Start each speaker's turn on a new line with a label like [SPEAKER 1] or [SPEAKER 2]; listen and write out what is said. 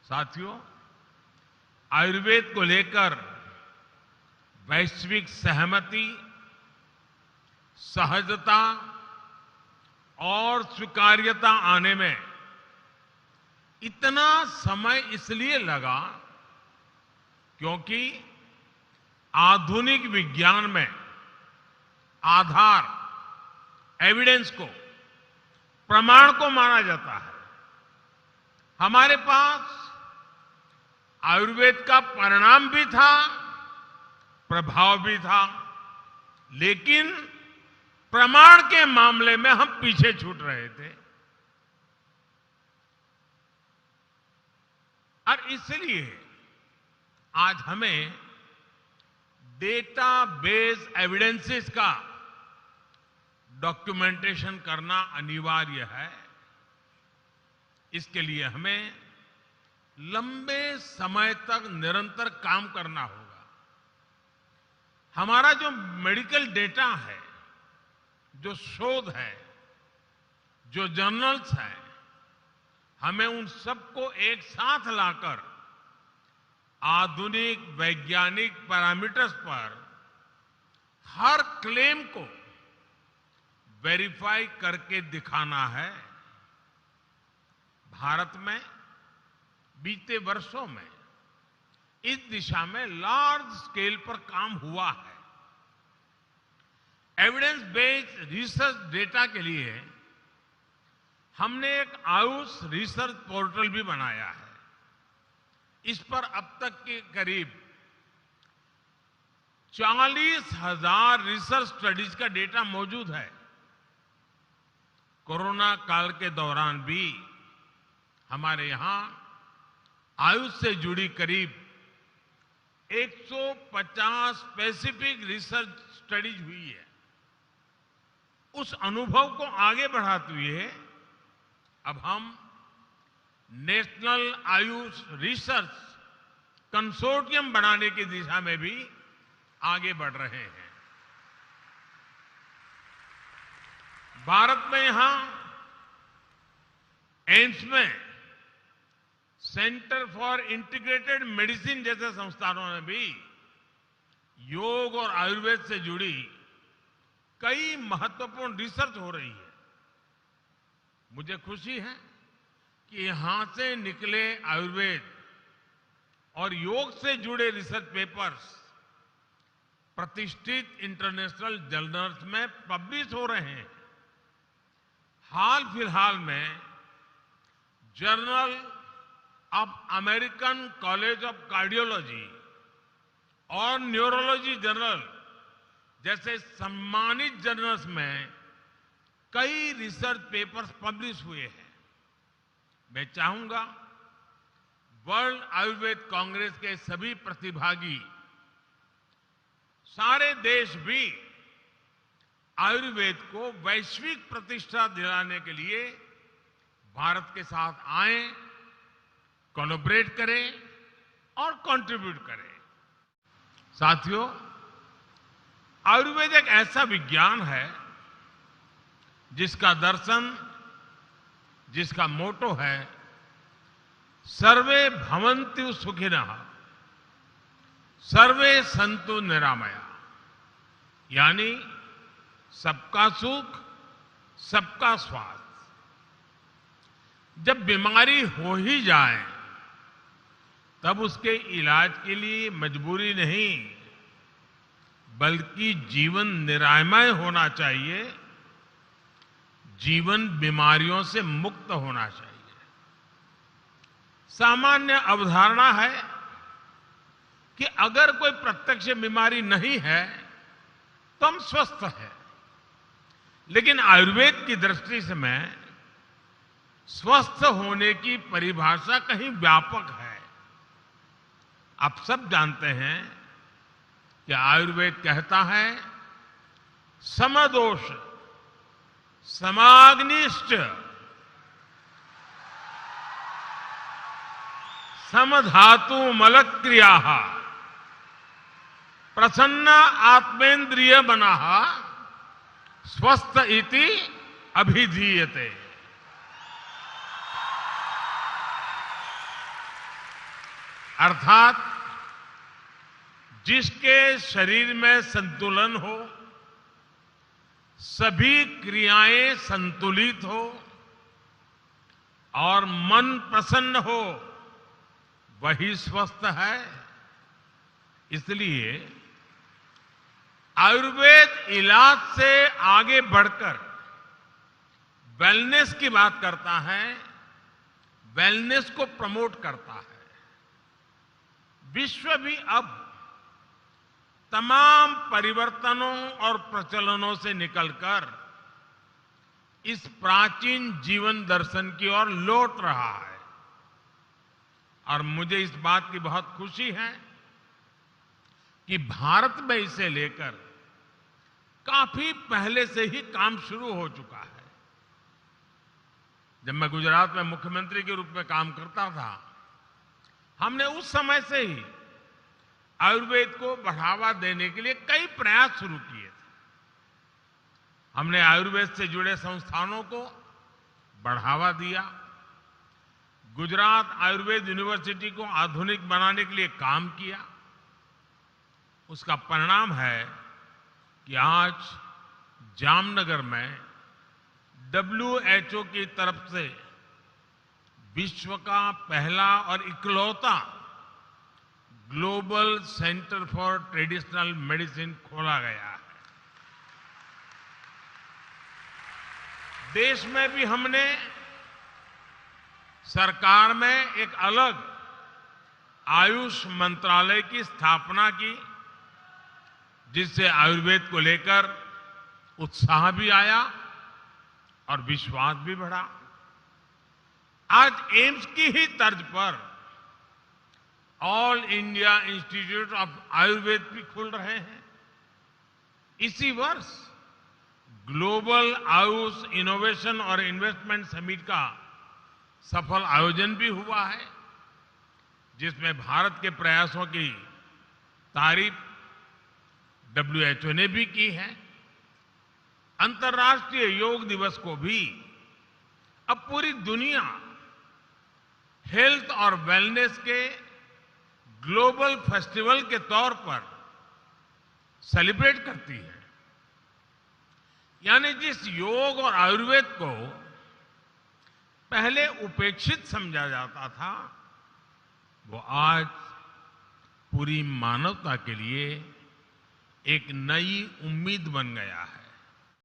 [SPEAKER 1] साथियों, आयुर्वेद को लेकर वैश्विक सहमति, सहजता और स्वीकार्यता आने में इतना समय इसलिए लगा क्योंकि आधुनिक विज्ञान में आधार, एविडेंस को, प्रमाण को माना जाता है। हमारे पास आयुर्वेद का परिणाम भी था, प्रभाव भी था, लेकिन प्रमाण के मामले में हम पीछे छूट रहे थे। और इसलिए आज हमें डेटा बेस एविडेंसेस का डॉक्यूमेंटेशन करना अनिवार्य है। इसके लिए हमें लंबे समय तक निरंतर काम करना होगा। हमारा जो मेडिकल डेटा है, जो शोध है, जो जर्नल्स हैं, हमें उन सबको एक साथ लाकर आधुनिक वैज्ञानिक पैरामीटर्स पर हर क्लेम को वेरीफाई करके दिखाना है। भारत में बीते वर्षों में इस दिशा में लार्ज स्केल पर काम हुआ है। एविडेंस बेस्ड रिसर्च डेटा के लिए हमने एक आयुष रिसर्च पोर्टल भी बनाया है। इस पर अब तक के करीब 40,000 रिसर्च स्टडीज का डेटा मौजूद है। कोरोना काल के दौरान भी हमारे यहां आयुष से जुड़ी करीब 150 स्पेसिफिक रिसर्च स्टडीज हुई है। उस अनुभव को आगे बढ़ाते हुए अब हम नेशनल आयुष रिसर्च कंसोर्टियम बनाने की दिशा में भी आगे बढ़ रहे हैं। भारत में यहां एम्स में सेंटर फॉर इंटीग्रेटेड मेडिसिन जैसे संस्थानों ने भी योग और आयुर्वेद से जुड़ी कई महत्वपूर्ण रिसर्च हो रही है। मुझे खुशी है कि यहां से निकले आयुर्वेद और योग से जुड़े रिसर्च पेपर्स प्रतिष्ठित इंटरनेशनल जर्नल्स में पब्लिश हो रहे हैं। हाल फिलहाल में journal of American college of cardiology और न्यूरोलॉजी जर्नल जैसे सम्मानित जर्नल्स में कई रिसर्च पेपर्स पब्लिश हुए हैं। मैं चाहूंगा वर्ल्ड आयुर्वेद कांग्रेस के सभी प्रतिभागी, सारे देश भी आयुर्वेद को वैश्विक प्रतिष्ठा दिलाने के लिए भारत के साथ आएं, कोलैबोरेट करें और कंट्रीब्यूट करें। साथियों, आयुर्वेद एक ऐसा विज्ञान है जिसका दर्शन, जिसका मोटो है सर्वे भवन्तु सुखिनः, सर्वे सन्तु निरामया, यानी सबका सुख, सबका स्वास्थ्य। जब बीमारी हो ही जाए तब उसके इलाज के लिए मजबूरी नहीं बल्कि जीवन निरामय होना चाहिए, जीवन बीमारियों से मुक्त होना चाहिए। सामान्य अवधारणा है कि अगर कोई प्रत्यक्ष बीमारी नहीं है तो हम स्वस्थ हैं, लेकिन आयुर्वेद की दृष्टि से मैं स्वस्थ होने की परिभाषा कहीं व्यापक है। आप सब जानते हैं कि आयुर्वेद कहता है समदोष समाग्निश्च समधातु मलक्रिया प्रसन्न आत्मेन्द्रिय बना स्वस्थ इति अभिधीयते। अर्थात जिसके शरीर में संतुलन हो, सभी क्रियाएं संतुलित हो और मन प्रसन्न हो, वही स्वस्थ है। इसलिए आयुर्वेद इलाज से आगे बढ़कर वेलनेस की बात करता है, वेलनेस को प्रमोट करता है। विश्व भी अब तमाम परिवर्तनों और प्रचलनों से निकलकर इस प्राचीन जीवन दर्शन की ओर लौट रहा है और मुझे इस बात की बहुत खुशी है कि भारत में इसे लेकर काफी पहले से ही काम शुरू हो चुका है। जब मैं गुजरात में मुख्यमंत्री के रूप में काम करता था, हमने उस समय से ही आयुर्वेद को बढ़ावा देने के लिए कई प्रयास शुरू किए थे। हमने आयुर्वेद से जुड़े संस्थानों को बढ़ावा दिया, गुजरात आयुर्वेद यूनिवर्सिटी को आधुनिक बनाने के लिए काम किया। उसका परिणाम है कि आज जामनगर में WHO की तरफ से विश्व का पहला और इकलौता global centre for traditional medicine खोला गया है। देश में भी हमने सरकार में एक अलग आयुष मंत्रालय की स्थापना की, जिससे आयुर्वेद को लेकर उत्साह भी आया और विश्वास भी बढ़ा। आज एम्स की ही तर्ज पर all India institute of Ayurveda भी खुल रहे हैं। इसी वर्ष ग्लोबल आयुष इनोवेशन और इन्वेस्टमेंट समिट का सफल आयोजन भी हुआ है, जिसमें भारत के प्रयासों की तारीफ WHO ने भी की है। अंतर्राष्ट्रीय योग दिवस को भी अब पूरी दुनिया हेल्थ और वेलनेस के ग्लोबल फेस्टिवल के तौर पर सेलिब्रेट करती है। यानी जिस योग और आयुर्वेद को पहले उपेक्षित समझा जाता था, वो आज पूरी मानवता के लिए एक नई उम्मीद बन गया है।